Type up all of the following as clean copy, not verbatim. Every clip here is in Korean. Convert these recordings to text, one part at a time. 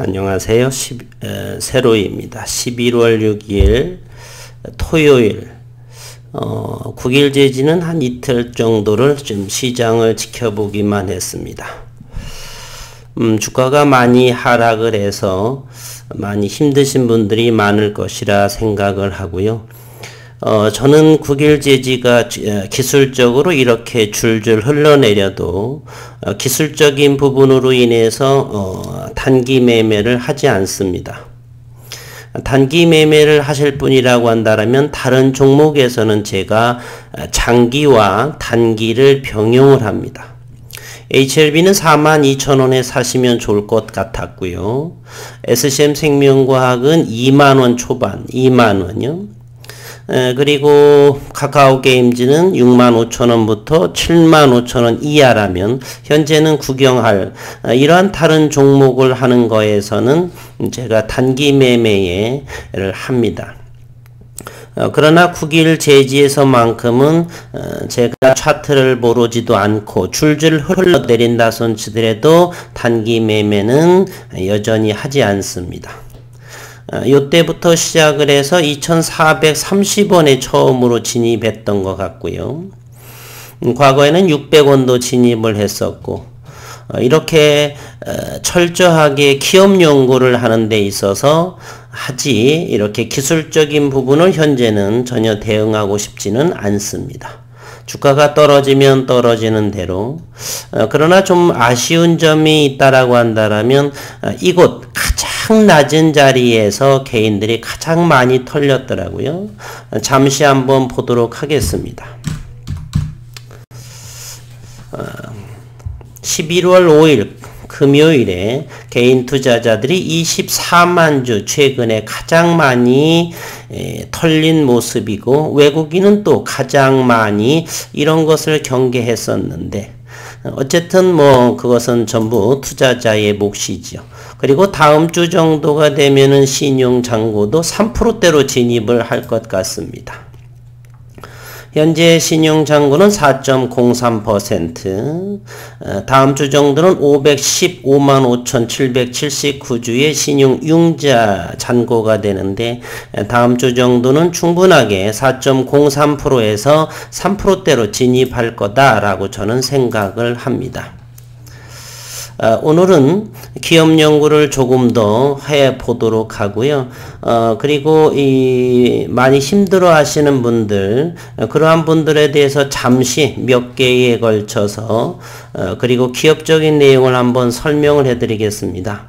안녕하세요. 세로이입니다. 11월 6일 토요일 국일제지는 한 이틀 정도를 좀 시장을 지켜보기만 했습니다. 주가가 많이 하락을 해서 많이 힘드신 분들이 많을 것이라 생각을 하고요. 저는 국일제지가 기술적으로 이렇게 줄줄 흘러내려도 기술적인 부분으로 인해서 단기 매매를 하지 않습니다. 단기 매매를 하실 분이라고 한다면 다른 종목에서는 제가 장기와 단기를 병용을 합니다. HLB는 42,000원에 사시면 좋을 것 같았고요. SCM생명과학은 2만원 초반, 2만원이요. 그리고 카카오게임즈는 65,000원부터 75,000원 이하라면 현재는 구경할 이러한 다른 종목을 하는 거에서는 제가 단기 매매를 합니다. 그러나 국일제지에서만큼은 제가 차트를 모르지도 않고 줄줄 흘러내린다 손치더라도 단기 매매는 여전히 하지 않습니다. 이때부터 시작을 해서 2,430원에 처음으로 진입했던 것 같고요. 과거에는 600원도 진입을 했었고 이렇게 철저하게 기업 연구를 하는 데 있어서 하지 이렇게 기술적인 부분을 현재는 전혀 대응하고 싶지는 않습니다. 주가가 떨어지면 떨어지는 대로 그러나 좀 아쉬운 점이 있다라고 한다면 이곳 가장 낮은 자리에서 개인들이 가장 많이 털렸더라고요. 잠시 한번 보도록 하겠습니다. 11월 5일 금요일에 개인 투자자들이 24만 주 최근에 가장 많이 털린 모습이고 외국인은 또 가장 많이 이런 것을 경계했었는데 어쨌든 그것은 전부 투자자의 몫이지요. 그리고 다음 주 정도가 되면은 신용장고도 3%대로 진입을 할 것 같습니다. 현재 신용장고는 4.03%, 다음 주 정도는 515만5,779주의 신용융자 잔고가 되는데 다음 주 정도는 충분하게 4.03%에서 3%대로 진입할 거다라고 저는 생각을 합니다. 오늘은 기업 연구를 조금 더 해보도록 하고요. 그리고 많이 힘들어 하시는 분들, 그러한 분들에 대해서 잠시 몇 개에 걸쳐서 그리고 기업적인 내용을 한번 설명을 해드리겠습니다.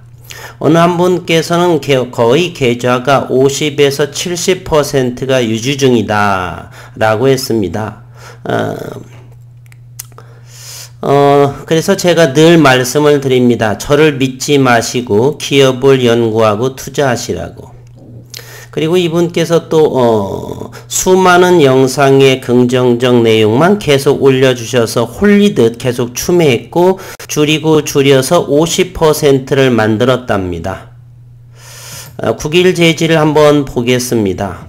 어느 한 분께서는 거의 계좌가 50에서 70%가 유지 중이다 라고 했습니다. 그래서 제가 늘 말씀을 드립니다. 저를 믿지 마시고 기업을 연구하고 투자하시라고. 그리고 이분께서 또 수많은 영상의 긍정적 내용만 계속 올려주셔서 홀리듯 계속 추매했고 줄이고 줄여서 50%를 만들었답니다. 국일제지를 한번 보겠습니다.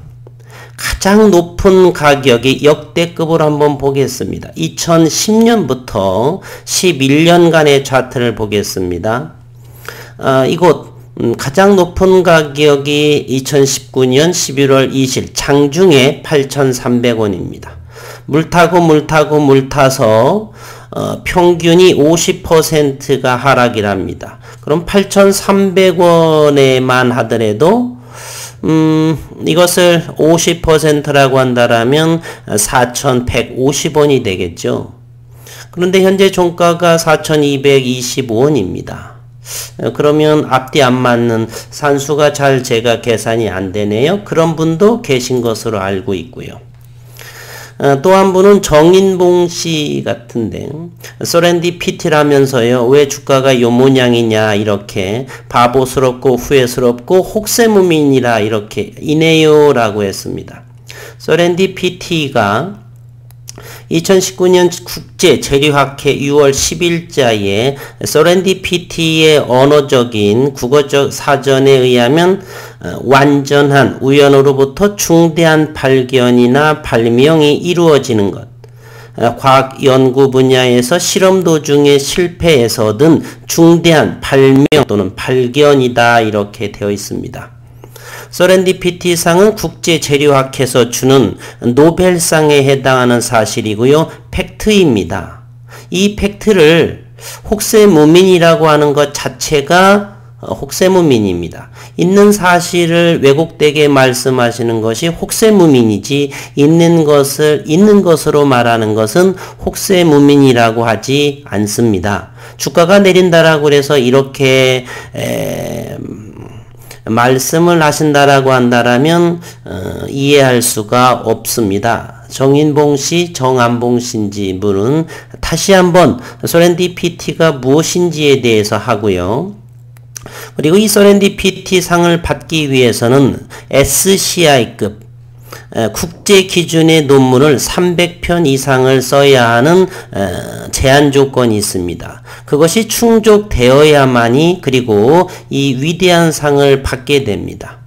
가장 높은 가격이 역대급으로 한번 보겠습니다. 2010년부터 11년간의 차트를 보겠습니다. 이곳 가장 높은 가격이 2019년 11월 20일 장중에 8,300원입니다. 물타서 평균이 50%가 하락이랍니다. 그럼 8,300원에만 하더라도 이것을 50%라고 한다라면 4,150원이 되겠죠. 그런데 현재 종가가 4,225원입니다. 그러면 앞뒤 안 맞는 산수가 잘 제가 계산이 안 되네요. 그런 분도 계신 것으로 알고 있고요. 또 한 분은 정인봉 씨 같은데 서렌디피티라면서요 왜 주가가 요 모양이냐 이렇게 바보스럽고 후회스럽고 혹세무민이라 이렇게 이네요 라고 했습니다. 서렌디피티가 2019년 국제재료학회 6월 10일자에 서렌디피티의 언어적인 국어적 사전에 의하면 완전한 우연으로부터 중대한 발견이나 발명이 이루어지는 것, 과학 연구 분야에서 실험 도중에 실패해서 얻은 중대한 발명 또는 발견이다 이렇게 되어 있습니다. 서렌디피티상은 국제재료학에서 주는 노벨상에 해당하는 사실이고요. 팩트입니다. 이 팩트를 혹세무민이라고 하는 것 자체가 혹세무민입니다. 있는 사실을 왜곡되게 말씀하시는 것이 혹세무민이지 있는 것으로 말하는 것은 혹세무민이라고 하지 않습니다. 주가가 내린다라고 해서 이렇게 말씀을 하신다라고 한다라면 이해할 수가 없습니다. 정인봉씨, 정안봉씨인지 물은 다시 한번 서렌디피티가 무엇인지에 대해서 하고요. 그리고 이 서렌디피티 상을 받기 위해서는 SCI급 국제 기준의 논문을 300편 이상을 써야 하는 제한 조건이 있습니다. 그것이 충족되어야만이 그리고 이 위대한 상을 받게 됩니다.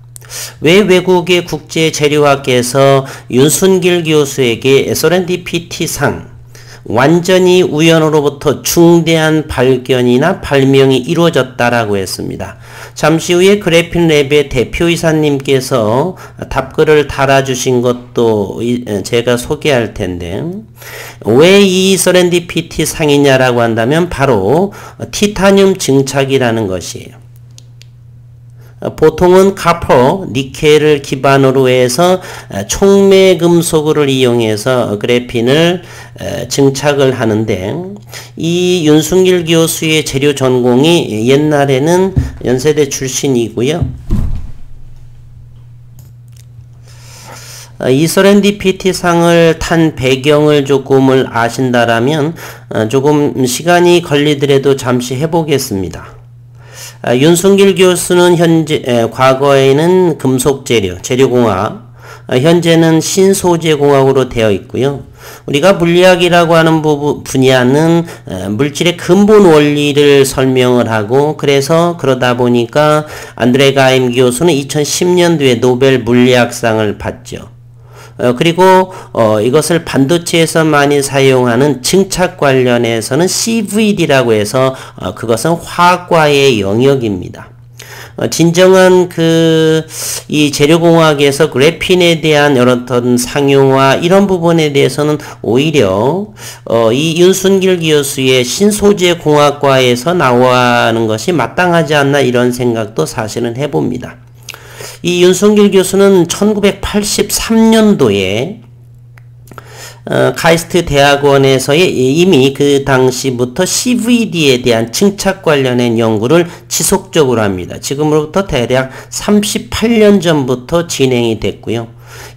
왜 외국의 국제재료학에서 윤순길 교수에게 서렌디피티 상 완전히 우연으로부터 중대한 발견이나 발명이 이루어졌다라고 했습니다. 잠시 후에 그래핀랩의 대표이사님께서 답글을 달아주신 것도 제가 소개할 텐데 왜 이 서렌디피티 상이냐라고 한다면 바로 티타늄 증착이라는 것이에요. 보통은 카퍼, 니켈을 기반으로 해서 촉매금속을 이용해서 그래핀을 증착을 하는데 이 윤순길 교수의 재료 전공이 옛날에는 연세대 출신이고요. 이 서렌디피티 상을 탄 배경을 조금을 아신다라면 조금 시간이 걸리더라도 잠시 해보겠습니다. 윤순길 교수는 과거에는 금속재료, 재료공학, 현재는 신소재공학으로 되어 있고요. 우리가 물리학이라고 하는 분야는 물질의 근본 원리를 설명을 하고 그러다 보니까 안드레 가임 교수는 2010년도에 노벨 물리학상을 받죠. 그리고 이것을 반도체에서 많이 사용하는 증착 관련해서는 CVD라고 해서 그것은 화학과의 영역입니다. 진정한 이 재료공학에서 그래핀에 대한 여러 어떤 상용화 이런 부분에 대해서는 오히려 이 윤순길 교수의 신소재 공학과에서 나오는 것이 마땅하지 않나 이런 생각도 사실은 해봅니다. 이 윤순길 교수는 1983년도에 카이스트 대학원에서 이미 그 당시부터 CVD에 대한 증착 관련된 연구를 지속적으로 합니다. 지금으로부터 대략 38년 전부터 진행이 됐고요.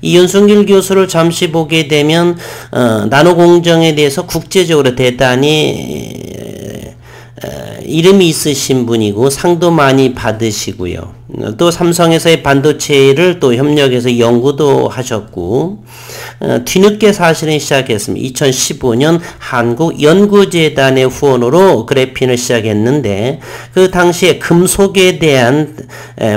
이 윤순길 교수를 잠시 보게 되면 나노공정에 대해서 국제적으로 대단히 이름이 있으신 분이고 상도 많이 받으시고요. 또 삼성에서의 반도체를 또 협력해서 연구도 하셨고 뒤늦게 사실은 시작했습니다. 2015년 한국연구재단의 후원으로 그래핀을 시작했는데 그 당시에 금속에 대한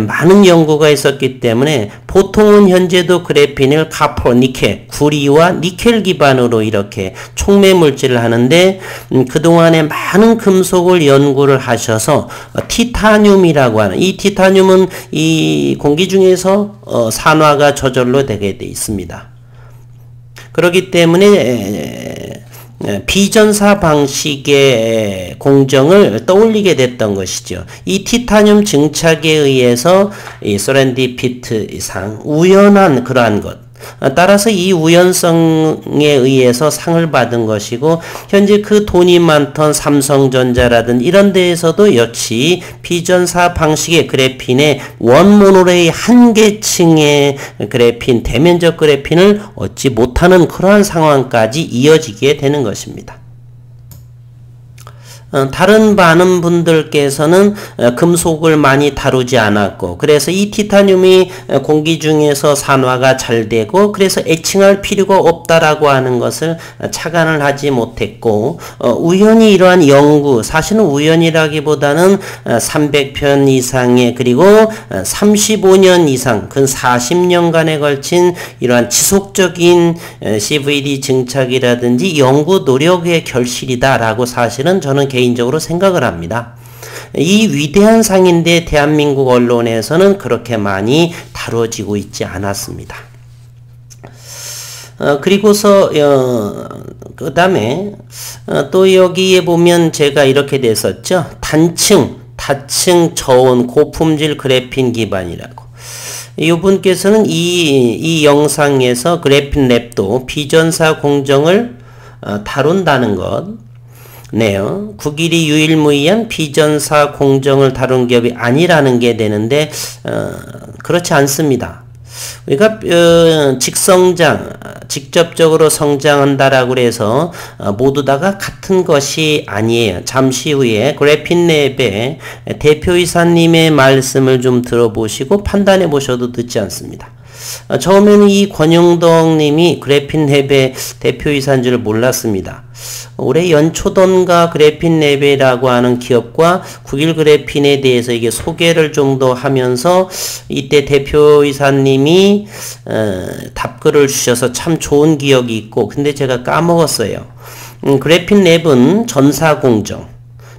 많은 연구가 있었기 때문에 보통은 현재도 그래핀을 카퍼, 니켈, 구리와 니켈 기반으로 이렇게 촉매 물질을 하는데 그동안에 많은 금속을 연구를 하셔서 티타늄이라고 하는 이 티타늄은 이 공기 중에서 산화가 저절로 되게 돼 있습니다. 그렇기 때문에 비전사 방식의 공정을 떠올리게 됐던 것이죠. 이 티타늄 증착에 의해서 이 서렌디피티상 우연한 그러한 것 따라서 이 우연성에 의해서 상을 받은 것이고 현재 그 돈이 많던 삼성전자라든 이런 데에서도 역시 비전사 방식의 그래핀의 원모노레이 한 계층의 그래핀 대면적 그래핀을 얻지 못하는 그러한 상황까지 이어지게 되는 것입니다. 다른 많은 분들께서는 금속을 많이 다루지 않았고, 그래서 이 티타늄이 공기 중에서 산화가 잘 되고, 그래서 애칭할 필요가 없다라고 하는 것을 착안을 하지 못했고, 우연히 이러한 연구, 사실은 우연이라기보다는 300편 이상의, 그리고 35년 이상, 근 40년간에 걸친 이러한 지속적인 CVD 증착이라든지 연구 노력의 결실이다라고 사실은 저는 개인적으로 생각을 합니다. 이 위대한 상인데 대한민국 언론에서는 그렇게 많이 다뤄지고 있지 않았습니다. 그리고서 그 다음에 또 여기에 보면 제가 이렇게 됐었죠. 단층, 다층 저온 고품질 그래핀 기반이라고. 이분께서는 이 영상에서 그래핀 랩도 비전사 공정을 다룬다는 것 네요. 국일이 유일무이한 비전사 공정을 다룬 기업이 아니라는 게 되는데 그렇지 않습니다. 우리가 직성장, 직접적으로 성장한다라고 해서 모두 다가 같은 것이 아니에요. 잠시 후에 그래핀랩의 대표이사님의 말씀을 좀 들어보시고 판단해 보셔도 늦지 않습니다. 처음에는 이 권용덕 님이 그래핀랩의 대표이사인 줄 몰랐습니다. 올해 연초던가 그래핀랩이라고 하는 기업과 국일 그래핀에 대해서 이게 소개를 좀 더 하면서 이때 대표이사님이 답글을 주셔서 참 좋은 기억이 있고, 근데 제가 까먹었어요. 그래핀랩은 전사공정,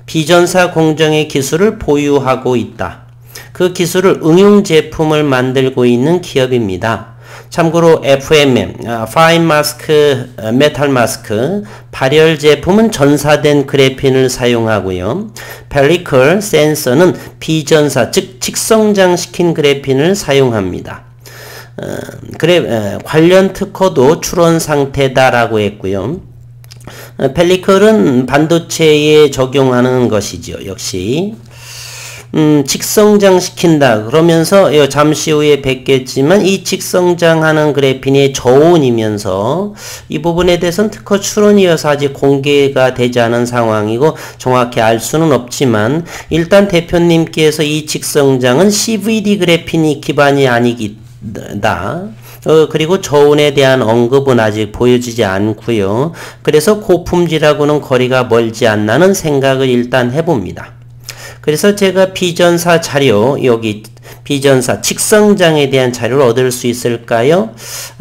비전사공정의 기술을 보유하고 있다. 그 기술을 응용 제품을 만들고 있는 기업입니다. 참고로 FMM, 파인 마스크, 메탈 마스크, 발열 제품은 전사된 그래핀을 사용하고요. 펠리컬 센서는 비전사, 즉 직성장시킨 그래핀을 사용합니다. 관련 특허도 출원 상태다라고 했고요. 펠리컬은 반도체에 적용하는 것이죠. 역시. 직성장시킨다 그러면서 잠시 후에 뵙겠지만 이 직성장하는 그래핀의 저온이면서 이 부분에 대해서는 특허 출원이어서 아직 공개가 되지 않은 상황이고 정확히 알 수는 없지만, 일단 대표님께서 이 직성장은 CVD 그래핀이 기반이 아니기다. 그리고 저온에 대한 언급은 아직 보여지지 않고요. 그래서 고품질하고는 거리가 멀지 않나는 생각을 일단 해봅니다. 그래서 제가 비전사 자료, 여기 비전사 직성장에 대한 자료를 얻을 수 있을까요?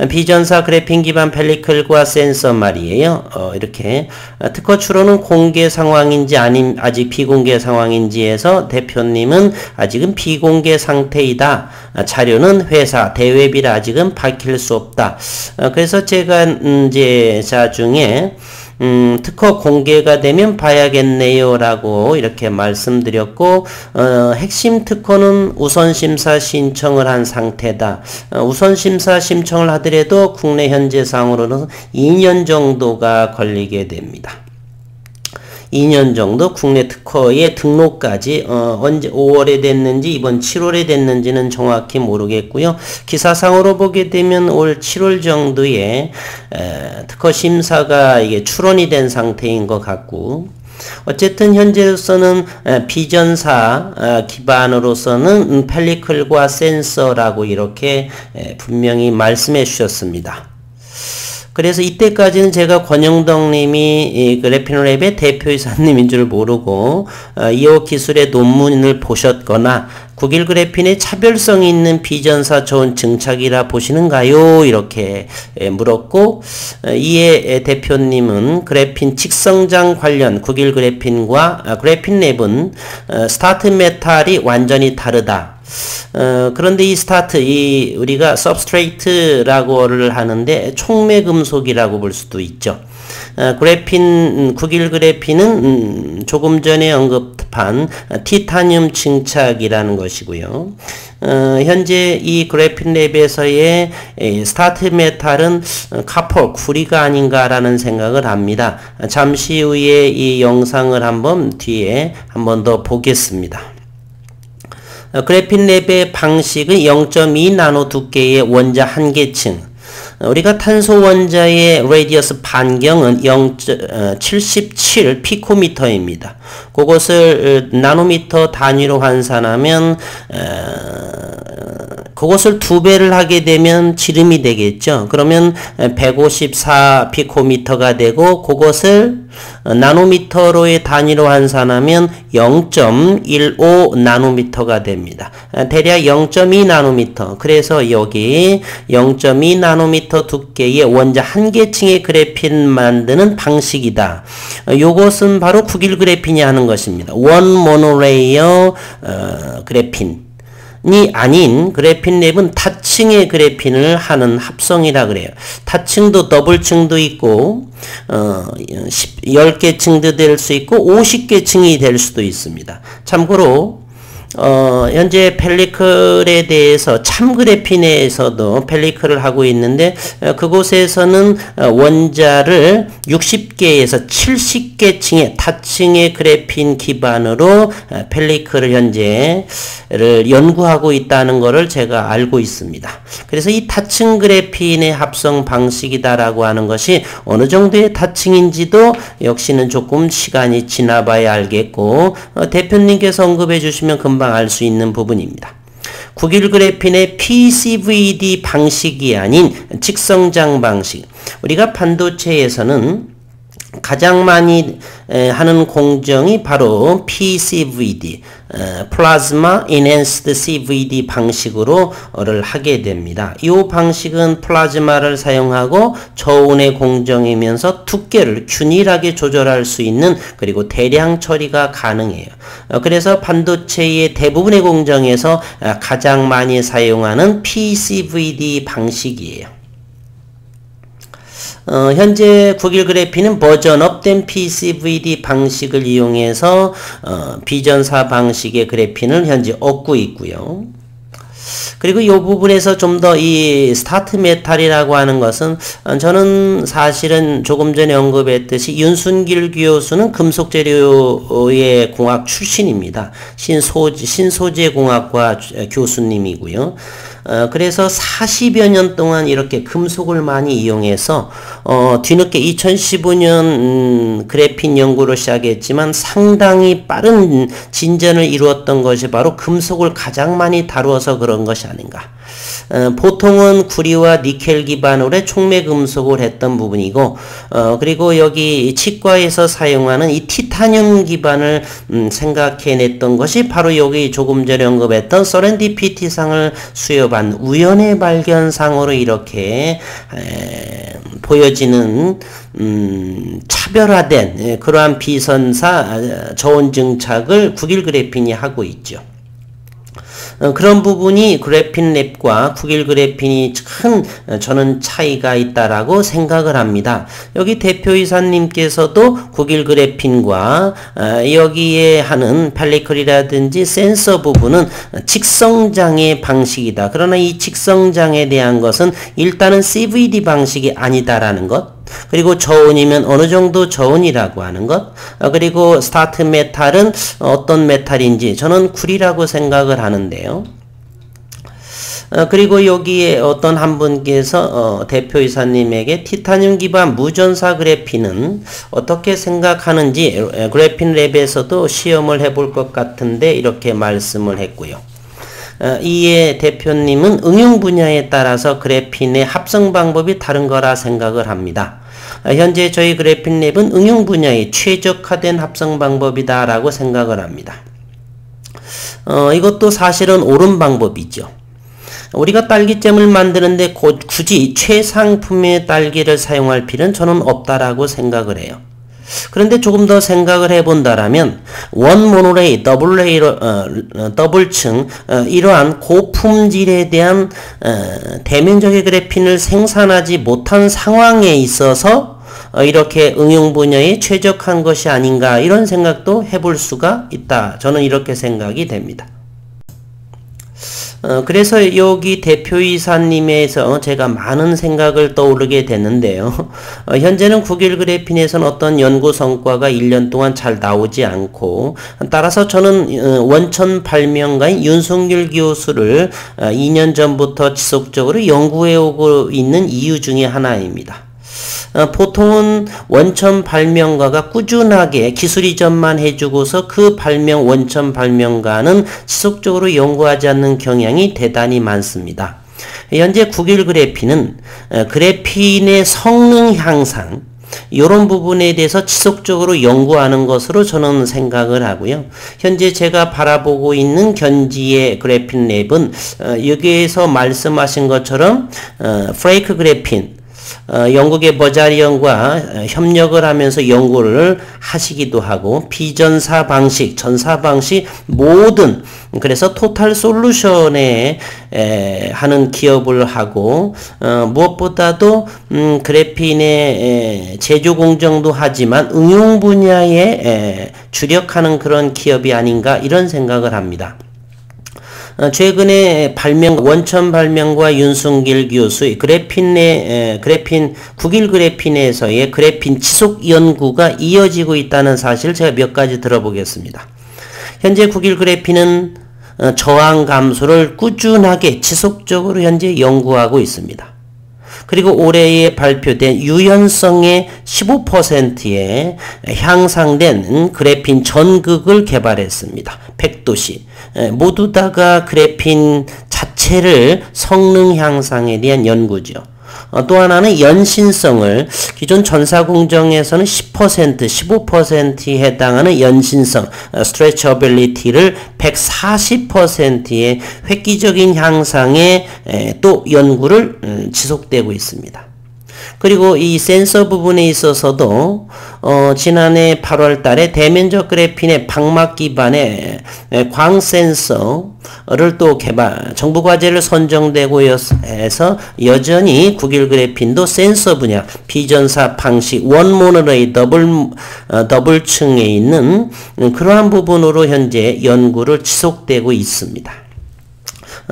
비전사 그래핀 기반 펠리클과 센서 말이에요. 이렇게 특허 출원은 공개 상황인지 아님 아직 비공개 상황인지에서 대표님은 아직은 비공개 상태이다. 자료는 회사 대외비라 아직은 밝힐 수 없다. 그래서 제가 이제 자중에 특허 공개가 되면 봐야겠네요 라고 이렇게 말씀드렸고, 핵심 특허는 우선심사 신청을 한 상태다. 우선심사 신청을 하더라도 국내 현재상으로는 2년 정도가 걸리게 됩니다. 2년 정도 국내 특허의 등록까지 언제 5월에 됐는지 이번 7월에 됐는지는 정확히 모르겠고요. 기사상으로 보게 되면 올 7월 정도에 특허 심사가 이게 출원이 된 상태인 것 같고, 어쨌든 현재로서는 비전사 기반으로서는 펠리클과 센서라고 이렇게 분명히 말씀해 주셨습니다. 그래서 이때까지는 제가 권영덕 님이 그래핀랩의 대표이사님인 줄 모르고 이 기술의 논문을 보셨거나 국일 그래핀의 차별성 있는 비전사 저온 증착이라 보시는가요? 이렇게 물었고, 이에 대표님은 그래핀 직성장 관련 국일 그래핀과 그래핀랩은 스타트 메탈이 완전히 다르다. 그런데 이 스타트, 우리가 substrate라고를 하는데 촉매 금속이라고 볼 수도 있죠. 국일 그래핀은 조금 전에 언급한 티타늄 증착이라는 것이고요. 현재 이 그래핀랩에서의 스타트 메탈은 카폴, 구리가 아닌가라는 생각을 합니다. 잠시 후에 이 영상을 한번 뒤에 한번 더 보겠습니다. 그래핀랩의 방식은 0.2 나노 두께의 원자 한 개층, 우리가 탄소 원자의 레디어스 반경은 0.77 피코미터입니다. 그것을 나노미터 단위로 환산하면 그것을 2배를 하게 되면 지름이 되겠죠. 그러면 154 피코미터가 되고 그것을 나노미터로의 단위로 환산하면 0.15 나노미터가 됩니다. 대략 0.2 나노미터. 그래서 여기 0.2 나노미터 두께의 원자 한 개층의 그래핀 만드는 방식이다. 요것은 바로 국일 그래핀이 하는 것입니다. 원 모노레이어 그래핀. 이 아닌 그래핀 랩은 타층의 그래핀을 하는 합성이라 그래요. 타층도 더블층도 있고 10개 층도 될 수 있고 50개 층이 될 수도 있습니다. 참고로 현재 펠리클에 대해서 참그래핀에서도 펠리클을 하고 있는데 그곳에서는 원자를 60개에서 70개 층의 타층의 그래핀 기반으로 펠리클을 현재를 연구하고 있다는 것을 제가 알고 있습니다. 그래서 이 타층 그래핀의 합성 방식이다라고 하는 것이 어느 정도의 타층인지도 역시는 조금 시간이 지나봐야 알겠고 대표님께서 언급해 주시면 금방 알 수 있는 부분입니다. 국일 그래핀의 PCVD 방식이 아닌 직성장 방식. 우리가 반도체에서는 가장 많이 하는 공정이 바로 PCVD, Plasma Enhanced CVD 방식으로를 하게 됩니다. 이 방식은 플라즈마를 사용하고 저온의 공정이면서 두께를 균일하게 조절할 수 있는 그리고 대량 처리가 가능해요. 그래서 반도체의 대부분의 공정에서 가장 많이 사용하는 PCVD 방식이에요. 현재 국일 그래핀은 버전업된 PCVD 방식을 이용해서 비전사 방식의 그래핀을 현재 얻고 있고요. 그리고 이 부분에서 좀 더 이 스타트 메탈이라고 하는 것은 저는 사실은 조금 전에 언급했듯이 윤순길 교수는 금속재료의 공학 출신입니다. 신소재공학과 교수님이고요. 그래서 40여 년 동안 이렇게 금속을 많이 이용해서 뒤늦게 2015년 그래핀 연구를 시작했지만 상당히 빠른 진전을 이루었던 것이 바로 금속을 가장 많이 다루어서 그런 것이 아닌가. 보통은 구리와 니켈 기반으로의 촉매 금속을 했던 부분이고 그리고 여기 치과에서 사용하는 이 티타늄 기반을 생각해냈던 것이 바로 여기 조금 전에 언급했던 서렌디피티상을 수여받은 우연의 발견상으로 이렇게 보여지는 차별화된 그러한 비선사 저온 증착을 국일 그래핀이 하고 있죠. 그런 부분이 그래핀 랩과 국일 그래핀이 큰 저는 차이가 있다라고 생각을 합니다. 여기 대표이사님께서도 국일 그래핀과 여기에 하는 펠리클이라든지 센서 부분은 직성장의 방식이다. 그러나 이 직성장에 대한 것은 일단은 CVD 방식이 아니다라는 것. 그리고 저온이면 어느 정도 저온이라고 하는 것. 그리고 스타트 메탈은 어떤 메탈인지 저는 구리라고 생각을 하는데요. 그리고 여기에 어떤 한 분께서 대표이사님에게 티타늄 기반 무전사 그래핀은 어떻게 생각하는지 그래핀 랩에서도 시험을 해볼 것 같은데 이렇게 말씀을 했고요. 이에 대표님은 응용 분야에 따라서 그래핀의 합성 방법이 다른 거라 생각을 합니다. 현재 저희 그래핀 랩은 응용 분야에 최적화된 합성 방법이다 라고 생각을 합니다. 이것도 사실은 옳은 방법이죠. 우리가 딸기잼을 만드는데 굳이 최상품의 딸기를 사용할 필요는 저는 없다라고 생각을 해요. 그런데 조금 더 생각을 해본다라면 원 모노레이, 더블층 이러한 고품질에 대한 대면적의 그래핀을 생산하지 못한 상황에 있어서 이렇게 응용 분야에 최적한 것이 아닌가 이런 생각도 해볼 수가 있다. 저는 이렇게 생각이 됩니다. 그래서 여기 대표이사님에서 제가 많은 생각을 떠오르게 됐는데요. 현재는 국일 그래핀에서는 어떤 연구 성과가 1년 동안 잘 나오지 않고, 따라서 저는 원천 발명가인 윤석열 교수를 2년 전부터 지속적으로 연구해 오고 있는 이유 중에 하나입니다. 보통은 원천 발명가가 꾸준하게 기술 이전만 해주고서 그 원천 발명가는 지속적으로 연구하지 않는 경향이 대단히 많습니다. 현재 국일 그래핀은 그래핀의 성능 향상, 이런 부분에 대해서 지속적으로 연구하는 것으로 저는 생각을 하고요. 현재 제가 바라보고 있는 견지의 그래핀 랩은 여기에서 말씀하신 것처럼 프레이크 그래핀, 영국의 버자리언과 협력을 하면서 연구를 하시기도 하고, 비전사 방식, 전사 방식 모든, 그래서 토탈 솔루션에 하는 기업을 하고, 무엇보다도 그래핀의 제조 공정도 하지만 응용 분야에 주력하는 그런 기업이 아닌가 이런 생각을 합니다. 최근에 원천 발명가 윤승길 교수의 국일 그래핀에서의 그래핀 지속 연구가 이어지고 있다는 사실 제가 몇 가지 들어보겠습니다. 현재 국일 그래핀은 저항 감소를 꾸준하게 지속적으로 현재 연구하고 있습니다. 그리고 올해에 발표된 유연성의 15%의 향상된 그래핀 전극을 개발했습니다. 100도씨. 모두 다가 그래핀 자체를 성능 향상에 대한 연구죠. 또 하나는 연신성을 기존 전사공정에서는 10%, 15%에 해당하는 연신성, stretchability를 140%의 획기적인 향상에 또 연구를 지속되고 있습니다. 그리고 이 센서 부분에 있어서도 지난해 8월 달에 대면적 그래핀의 방막 기반의 광 센서를 또 개발, 정부 과제를 선정되고 해서 여전히 국일 그래핀도 센서 분야, 비전사 방식, 원모노레이 더블층에 있는 그러한 부분으로 현재 연구를 지속되고 있습니다.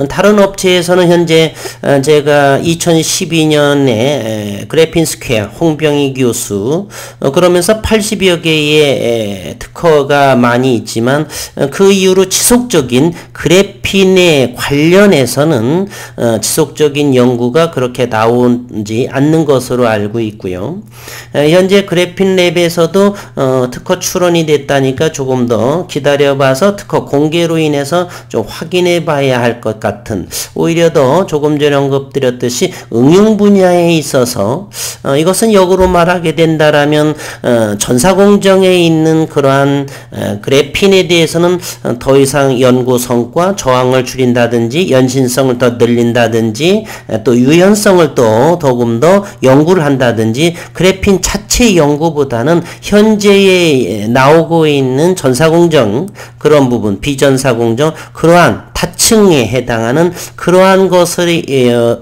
다른 업체에서는 현재 제가 2012년에 그래핀 스퀘어 홍병희 교수 그러면서 80여 개의 특허가 많이 있지만 그 이후로 지속적인 그래핀에 관련해서는 지속적인 연구가 그렇게 나오지 않는 것으로 알고 있고요. 현재 그래핀 랩에서도 특허 출원이 됐다니까 조금 더 기다려봐서 특허 공개로 인해서 좀 확인해 봐야 할 것 같은, 오히려 더 조금 전에 언급드렸듯이 응용 분야에 있어서 이것은 역으로 말하게 된다라면 전사공정에 있는 그러한 그래핀에 대해서는 더 이상 연구 성과, 저항을 줄인다든지 연신성을 더 늘린다든지 또 유연성을 또 조금 더 연구를 한다든지 그래핀 자체 연구보다는 현재에 나오고 있는 전사공정 그런 부분, 비전사공정 그러한 타층에 해당하는 그러한 것을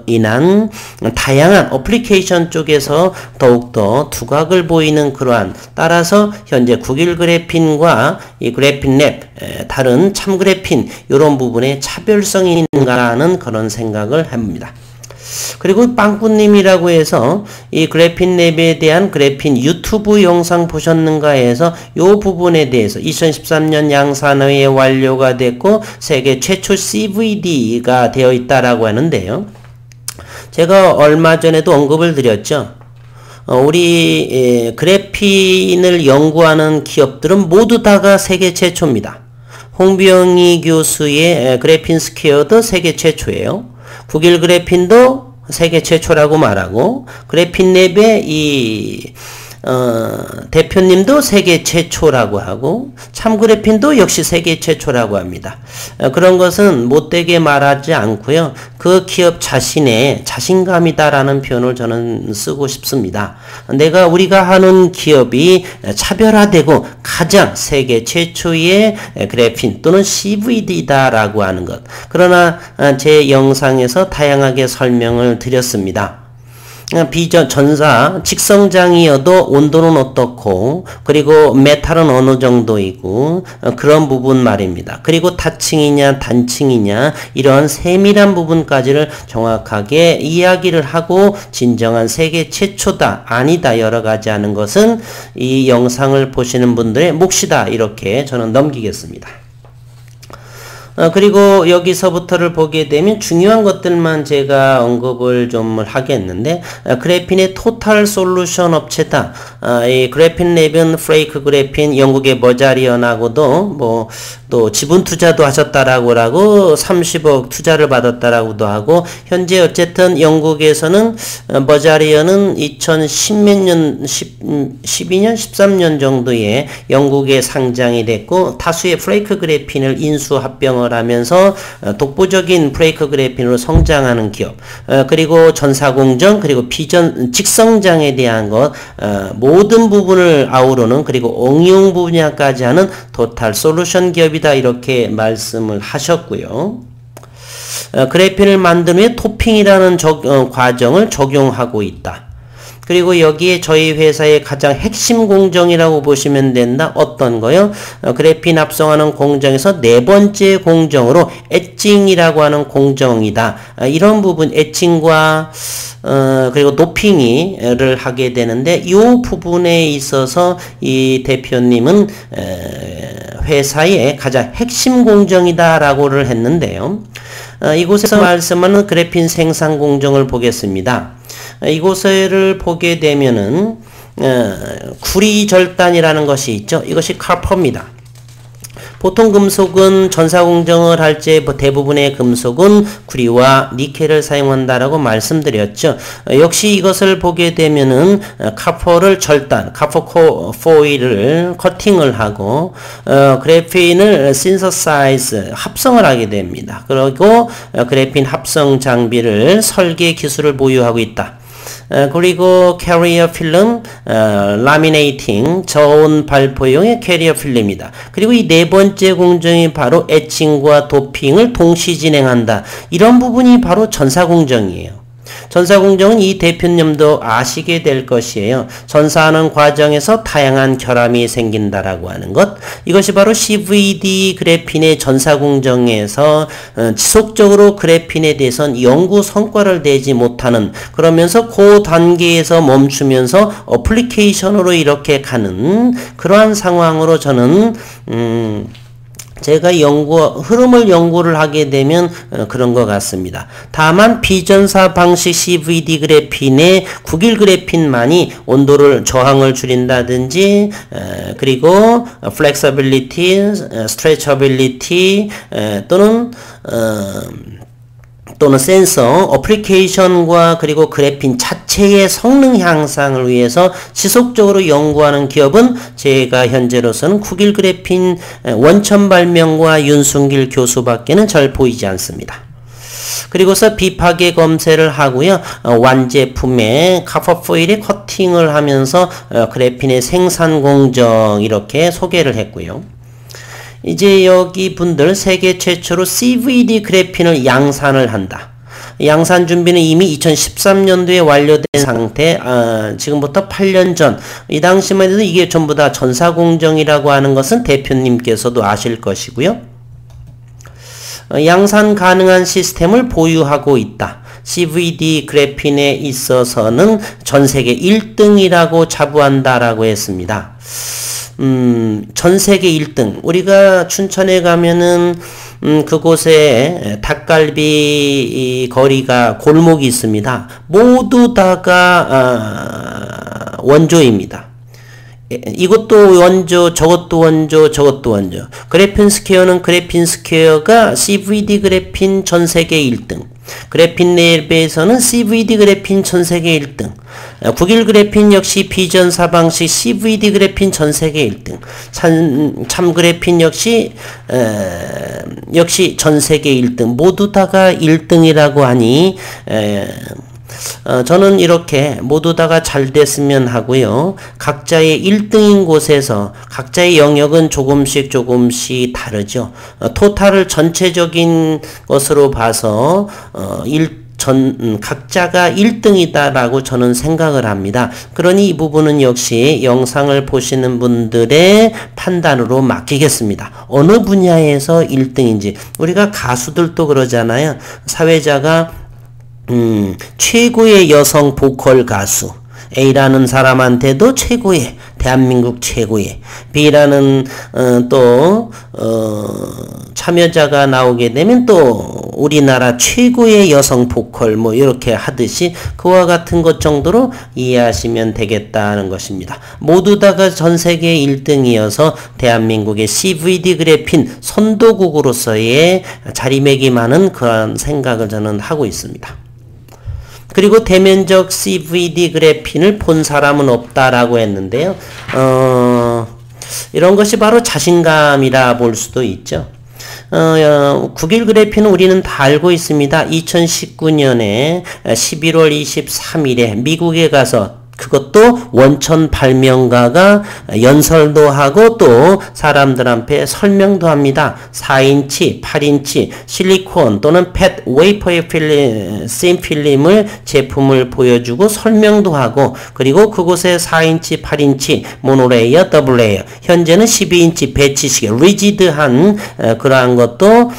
인한 다양한 어플리케이션 쪽에서 더욱더 두각을 보이는 그러한, 따라서 현재 국일 그래핀과 이 그래핀 랩, 다른 참 그래핀 이런 부분에 차별성이 있는가라는 그런 생각을 합니다. 그리고 빵꾸님이라고 해서 이 그래핀 랩에 대한 그래핀 유튜브 영상 보셨는가 해서 이 부분에 대해서 2013년 양산회에 완료가 됐고 세계 최초 CVD가 되어 있다라고 하는데요. 제가 얼마 전에도 언급을 드렸죠. 우리 그래핀을 연구하는 기업들은 모두 다가 세계 최초입니다. 홍병희 교수의 그래핀 스퀘어도 세계 최초예요. 국일 그래핀도 세계 최초라고 말하고, 그래핀 랩의 이 대표님도 세계 최초라고 하고, 참 그래핀도 역시 세계 최초라고 합니다. 그런 것은 못되게 말하지 않고요. 그 기업 자신의 자신감이다라는 표현을 저는 쓰고 싶습니다. 우리가 하는 기업이 차별화되고 가장 세계 최초의 그래핀 또는 CVD다라고 하는 것. 그러나 제 영상에서 다양하게 설명을 드렸습니다. 전사, 직성장이어도 온도는 어떻고, 그리고 메탈은 어느 정도이고, 그런 부분 말입니다. 그리고 타층이냐, 단층이냐, 이런 세밀한 부분까지를 정확하게 이야기를 하고, 진정한 세계 최초다, 아니다, 여러 가지 하는 것은 이 영상을 보시는 분들의 몫이다, 이렇게 저는 넘기겠습니다. 그리고 여기서부터를 보게 되면 중요한 것들만 제가 언급을 좀 하겠는데, 그래핀의 토탈 솔루션 업체다. 이 그래핀 랩은 프레이크 그래핀 영국의 머자리언하고도 또 지분 투자도 하셨다라고 30억 투자를 받았다라고도 하고, 현재 어쨌든 영국에서는 머자리언은 2012년 13년 정도에 영국에 상장이 됐고, 다수의 프레이크 그래핀을 인수 합병을 하면서 독보적인 프레이크 그래핀으로 성장하는 기업, 그리고 전사공정, 그리고 직성장에 대한 것, 모든 부분을 아우르는, 그리고 응용 분야까지 하는 토탈 솔루션 기업이다, 이렇게 말씀을 하셨고요. 그래핀을 만든 후에 토핑이라는 과정을 적용하고 있다. 그리고 여기에 저희 회사의 가장 핵심 공정이라고 보시면 된다. 어떤 거요? 그래핀 합성하는 공정에서 네 번째 공정으로 에칭이라고 하는 공정이다. 이런 부분, 에칭과 그리고 노핑을 하게 되는데, 이 부분에 있어서 이 대표님은 회사의 가장 핵심 공정이다라고를 했는데요. 이곳에서 말씀하는 그래핀 생산 공정을 보겠습니다. 이곳을 보게 되면은 구리절단이라는 것이 있죠. 이것이 카퍼입니다. 보통 금속은 전사공정을 할 때 대부분의 금속은 구리와 니켈을 사용한다라고 말씀드렸죠. 역시 이것을 보게 되면은 카퍼를 카퍼 포일을 커팅을 하고 그래핀을 신서사이즈 합성을 하게 됩니다. 그리고 그래핀 합성 장비를 설계 기술을 보유하고 있다. 그리고 캐리어 필름, 라미네이팅, 저온 발포용의 캐리어 필름이다. 그리고 이 네 번째 공정이 바로 에칭과 도핑을 동시 진행한다. 이런 부분이 바로 전사공정이에요. 전사공정은 이 대표님도 아시게 될 것이에요. 전사하는 과정에서 다양한 결함이 생긴다라고 하는 것. 이것이 바로 CVD 그래핀의 전사공정에서 지속적으로 그래핀에 대해서는 연구 성과를 내지 못하는, 그러면서 그 단계에서 멈추면서 어플리케이션으로 이렇게 가는 그러한 상황으로 저는 제가 흐름을 연구를 하게 되면 그런 것 같습니다. 다만 비전사 방식 CVD 그래핀의 국일 그래핀만이 온도를 저항을 줄인다든지, 그리고 flexibility, stretchability, 또는 센서, 어플리케이션과 그리고 그래핀 자체의 성능 향상을 위해서 지속적으로 연구하는 기업은 제가 현재로서는 국일 그래핀 원천 발명과 윤순길 교수밖에는 잘 보이지 않습니다. 그리고서 비파괴 검색을 하고요. 완제품에 카퍼 포일에 커팅을 하면서 그래핀의 생산 공정 이렇게 소개를 했고요. 이제 여기 분들 세계 최초로 CVD 그래핀을 양산을 한다. 양산 준비는 이미 2013년도에 완료된 상태, 지금부터 8년 전, 이 당시만 해도 이게 전부 다 전사공정이라고 하는 것은 대표님께서도 아실 것이고요. 양산 가능한 시스템을 보유하고 있다. CVD 그래핀에 있어서는 전 세계 1등이라고 자부한다라고 했습니다. 전 세계 1등. 우리가 춘천에 가면은 그곳에 닭갈비 거리가 골목이 있습니다. 모두 다가 원조입니다. 이것도 원조, 저것도 원조, 저것도 원조. 그래핀 스퀘어는 그래핀 스퀘어가 CVD 그래핀 전 세계 1등. 그래핀 랩에서는 CVD 그래핀 전 세계 1등. 국일 그래핀 역시 비전사 방식 CVD 그래핀 전 세계 1등. 참 그래핀 역시 전 세계 1등. 모두 다가 1등이라고 하니 저는 이렇게 모두 다가 잘 됐으면 하고요. 각자의 1등인 곳에서 각자의 영역은 조금씩 다르죠. 토탈을 전체적인 것으로 봐서 각자가 1등이다라고 저는 생각을 합니다. 그러니 이 부분은 역시 영상을 보시는 분들의 판단으로 맡기겠습니다. 어느 분야에서 1등인지. 우리가 가수들도 그러잖아요. 사회자가 최고의 여성 보컬 가수 A라는 사람한테도 최고의, 대한민국 최고의, B라는 또 참여자가 나오게 되면 또 우리나라 최고의 여성 보컬 뭐 이렇게 하듯이 그와 같은 것 정도로 이해하시면 되겠다는 것입니다. 모두 다가 전 세계 1등이어서 대한민국의 CVD 그래핀 선도국으로서의 자리매김하는 그런 생각을 저는 하고 있습니다. 그리고 대면적 CVD 그래핀을 본 사람은 없다라고 했는데요. 이런 것이 바로 자신감이라 볼 수도 있죠. 9길 그래핀은 우리는 다 알고 있습니다. 2019년에 11월 23일에 미국에 가서 그것도 원천 발명가가 연설도 하고 또 사람들 앞에 설명도 합니다. 4인치, 8인치 실리콘 또는 펫 웨이퍼의 씬 필름을 제품을 보여주고 설명도 하고 그리고 그곳에 4인치, 8인치 모노레이어, 더블레이어 현재는 12인치 배치식 리지드한 그러한 것도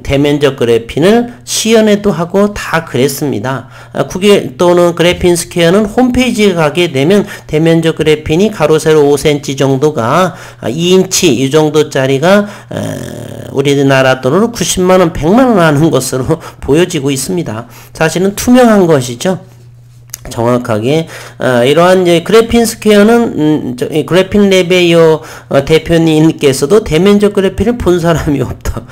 대면적 그래핀을 시연회도 하고 다 그랬습니다. 9길 또는 그래핀 스퀘어는 홈페이지에 가게 되면 대면적 그래핀이 가로 세로 5cm 정도가 2인치 이 정도짜리가 우리나라 돈으로 90만원, 100만원 하는 것으로 보여지고 있습니다. 사실은 투명한 것이죠. 정확하게 이러한 이제 그래핀 스퀘어는 그래핀 랩의 대표님께서도 대면적 그래핀을 본 사람이 없다.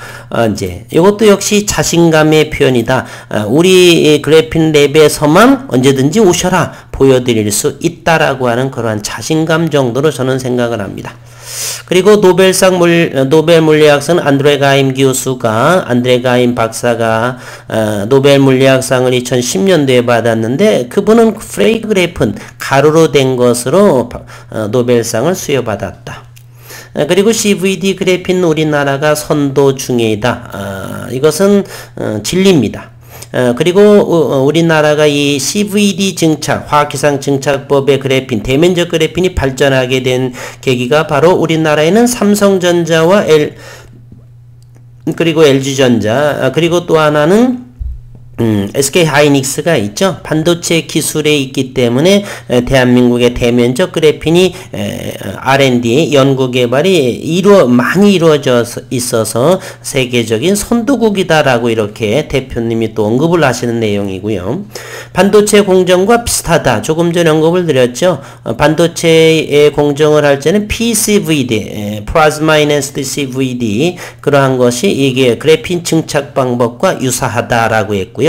이제 이것도 역시 자신감의 표현이다. 우리 그래핀 랩에서만 언제든지 오셔라 보여드릴 수 있다라고 하는 그러한 자신감 정도로 저는 생각을 합니다. 그리고 노벨 물리학상 안드레 가임 교수가 안드레 가임 박사가 노벨 물리학상을 2010년도에 받았는데 그분은 프레이그래픈 가루로 된 것으로 노벨상을 수여받았다. 그리고 CVD 그래핀 우리나라가 선도 중에이다. 이것은 진리입니다. 그리고 우리나라가 이 CVD 증착, 화학기상 증착법의 그래핀, 대면적 그래핀이 발전하게 된 계기가 바로 우리나라에는 삼성전자와 그리고 LG전자, 그리고 또 하나는 SK 하이닉스가 있죠. 반도체 기술에 있기 때문에 대한민국의 대면적 그래핀이 R&D 연구 개발이 많이 이루어져 있어서 세계적인 선도국이다라고 이렇게 대표님이 또 언급을 하시는 내용이고요. 반도체 공정과 비슷하다. 조금 전에 언급을 드렸죠. 반도체의 공정을 할 때는 PCVD, Plasma Enhanced CVD 그러한 것이 이게 그래핀 증착 방법과 유사하다라고 했고요.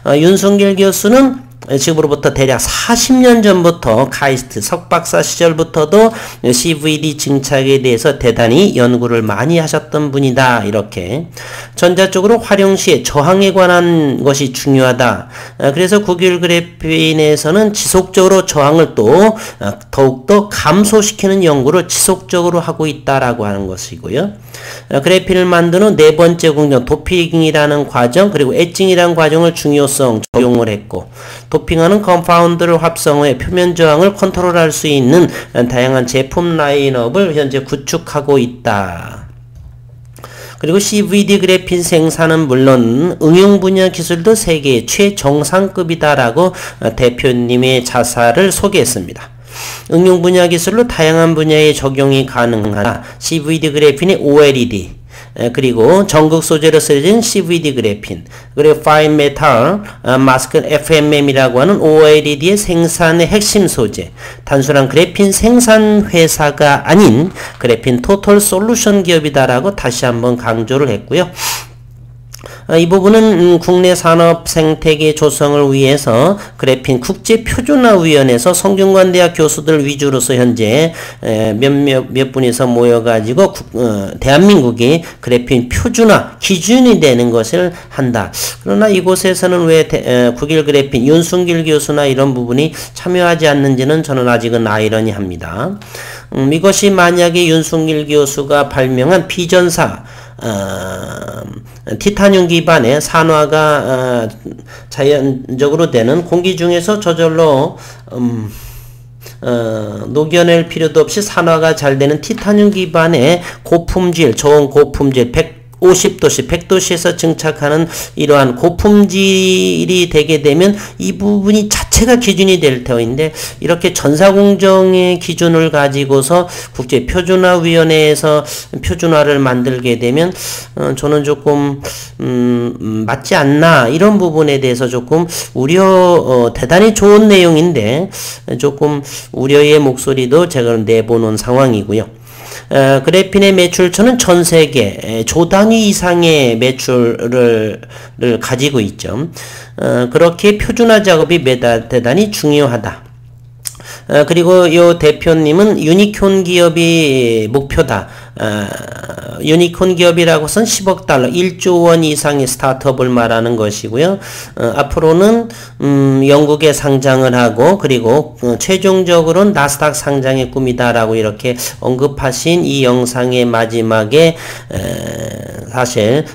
윤순길 교수는 지금으로부터 대략 40년 전부터 카이스트 석박사 시절부터도 CVD 증착에 대해서 대단히 연구를 많이 하셨던 분이다. 이렇게 전자 쪽으로 활용 시에 저항에 관한 것이 중요하다. 그래서 9길 그래핀에서는 지속적으로 저항을 또 더욱더 감소시키는 연구를 지속적으로 하고 있다라고 하는 것이고요. 그래핀을 만드는 네 번째 공정 도핑이라는 과정 그리고 엣징이라는 과정을 중요성 적용을 했고 도핑하는 컴파운드를 합성해 표면 저항을 컨트롤할 수 있는 다양한 제품 라인업을 현재 구축하고 있다. 그리고 CVD 그래핀 생산은 물론 응용 분야 기술도 세계 최정상급이다라고 대표님의 자사를 소개했습니다. 응용 분야 기술로 다양한 분야에 적용이 가능하다. CVD 그래핀의 OLED 그리고 전극 소재로 쓰여진 CVD 그래핀 그리고 파인 메탈 마스크 FMM이라고 하는 OLED의 생산의 핵심 소재 단순한 그래핀 생산 회사가 아닌 그래핀 토털 솔루션 기업이다라고 다시 한번 강조를 했고요. 이 부분은 국내 산업 생태계 조성을 위해서 그래핀 국제표준화위원회에서 성균관대학 교수들 위주로서 현재 몇 분이서 모여가지고 대한민국이 그래핀 표준화 기준이 되는 것을 한다. 그러나 이곳에서는 왜 9길 그래핀 윤순길 교수나 이런 부분이 참여하지 않는지는 저는 아직은 아이러니합니다. 이것이 만약에 윤순길 교수가 발명한 비전사 티타늄 기반의 산화가 자연적으로 되는 공기 중에서 저절로 녹여낼 필요도 없이 산화가 잘 되는 티타늄 기반의 고품질, 좋은 고품질 150도씨, 100도씨에서 증착하는 이러한 고품질이 되게 되면 이 부분이 자체가 기준이 될 터인데, 이렇게 전사공정의 기준을 가지고서 국제표준화위원회에서 표준화를 만들게 되면 저는 조금 맞지 않나, 이런 부분에 대해서 조금 대단히 좋은 내용인데 조금 우려의 목소리도 제가 내보는 상황이고요. 그래핀의 매출처는 전 세계 조 단위 이상의 매출을 가지고 있죠. 그렇게 표준화 작업이 대단히 중요하다. 그리고 이 대표님은 유니콘 기업이 목표다. 유니콘 기업이라고선 10억 달러, 1조 원 이상의 스타트업을 말하는 것이고요. 앞으로는 영국에 상장을 하고, 그리고 최종적으로는 나스닥 상장의 꿈이다라고 이렇게 언급하신 이 영상의 마지막에 사실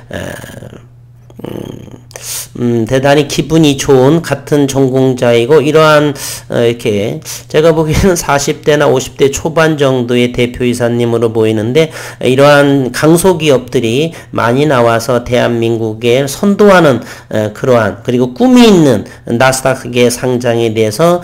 대단히 기분이 좋은 같은 전공자이고, 이러한 이렇게 제가 보기에는 40대나 50대 초반 정도의 대표이사님으로 보이는데, 이러한 강소기업들이 많이 나와서 대한민국에 선도하는 그러한, 그리고 꿈이 있는 나스닥의 상장에 대해서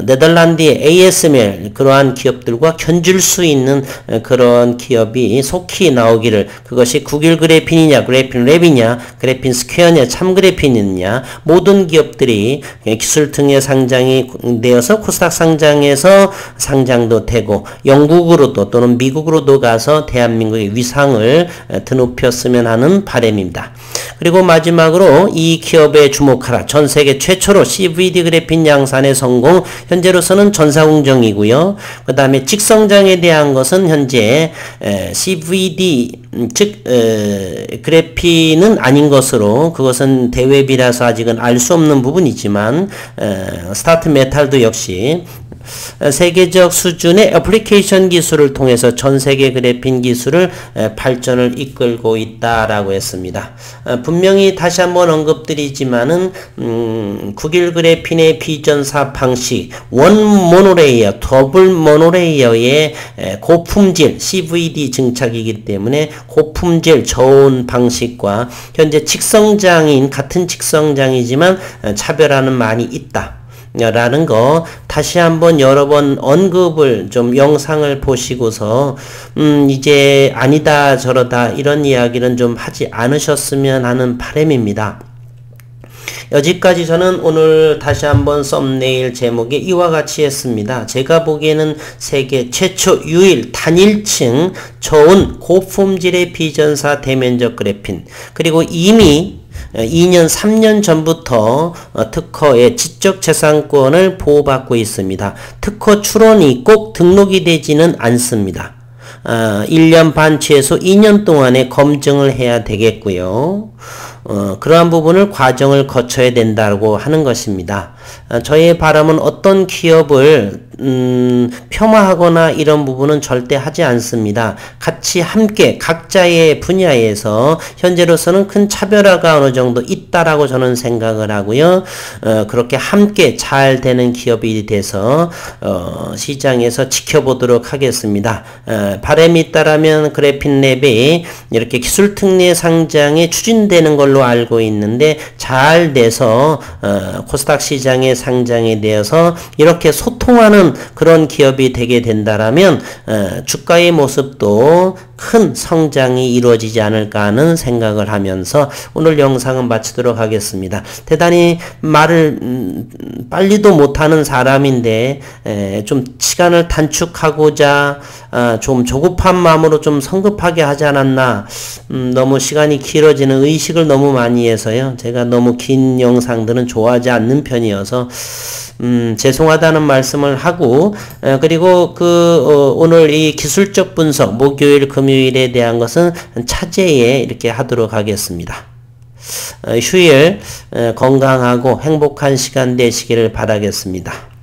네덜란드의 ASML 그러한 기업들과 견줄 수 있는 그런 기업이 속히 나오기를, 그것이 구글 그래핀이냐, 그래핀 랩이냐, 그래핀 스퀘어냐, 참그래핀 있느냐, 모든 기업들이 기술등에 상장이 되어서 코스닥 상장에서 상장도 되고, 영국으로도 또는 미국으로도 가서 대한민국의 위상을 드높였으면 하는 바람입니다. 그리고 마지막으로 이 기업에 주목하라. 전 세계 최초로 CVD 그래핀 양산의 성공, 현재로서는 전사공정이고요. 그 다음에 직성장에 대한 것은 현재 CVD 즉 그래핀은 아닌 것으로, 그것은 대웹이라서 아직은 알 수 없는 부분이지만 스타트 메탈도 역시 세계적 수준의 애플리케이션 기술을 통해서 전 세계 그래핀 기술을 발전을 이끌고 있다라고 했습니다. 분명히 다시 한번 언급드리지만은 구글 그래핀의 비전사 방식, 원 모노레이어, 더블 모노레이어의 고품질 CVD 증착이기 때문에 고품질 저온 방식과 현재 직성장인 같은 직성장이지만 차별화는 많이 있다 라는 거 다시 한번 여러 번 언급을 좀 영상을 보시고서 이제 아니다 저러다 이런 이야기는 좀 하지 않으셨으면 하는 바람입니다. 여기까지 저는 오늘 다시 한번 썸네일 제목에 이와 같이 했습니다. 제가 보기에는 세계 최초 유일 단일층 저온 고품질의 비전사 대면적 그래핀, 그리고 이미 2년, 3년 전부터 특허의 지적재산권을 보호받고 있습니다. 특허 출원이 꼭 등록이 되지는 않습니다. 1년 반 최소 2년 동안에 검증을 해야 되겠고요. 그러한 부분을 과정을 거쳐야 된다고 하는 것입니다. 저의 바람은 어떤 기업을 폄하하거나 이런 부분은 절대 하지 않습니다. 같이 함께 각자의 분야에서 현재로서는 큰 차별화가 어느 정도 있다라고 저는 생각을 하고요. 그렇게 함께 잘 되는 기업이 돼서 시장에서 지켜보도록 하겠습니다. 바람이 있다라면 그래핀랩이 이렇게 기술특례 상장에 추진되는 걸로 알고 있는데, 잘 돼서 코스닥 시장에 상장이 되어서 이렇게 소통하는 그런 기업이 되게 된다라면 주가의 모습도 큰 성장이 이루어지지 않을까 하는 생각을 하면서 오늘 영상은 마치도록 하겠습니다. 대단히 말을 빨리도 못하는 사람인데 좀 시간을 단축하고자 좀 조급한 마음으로 좀 성급하게 하지 않았나. 너무 시간이 길어지는 의식을 너무 많이 해서요. 제가 너무 긴 영상들은 좋아하지 않는 편이어서 죄송하다는 말씀을 하고, 그리고 오늘 이 기술적 분석 목요일 금요일에 대한 것은 차제에 이렇게 하도록 하겠습니다. 휴일 건강하고 행복한 시간 되시기를 바라겠습니다.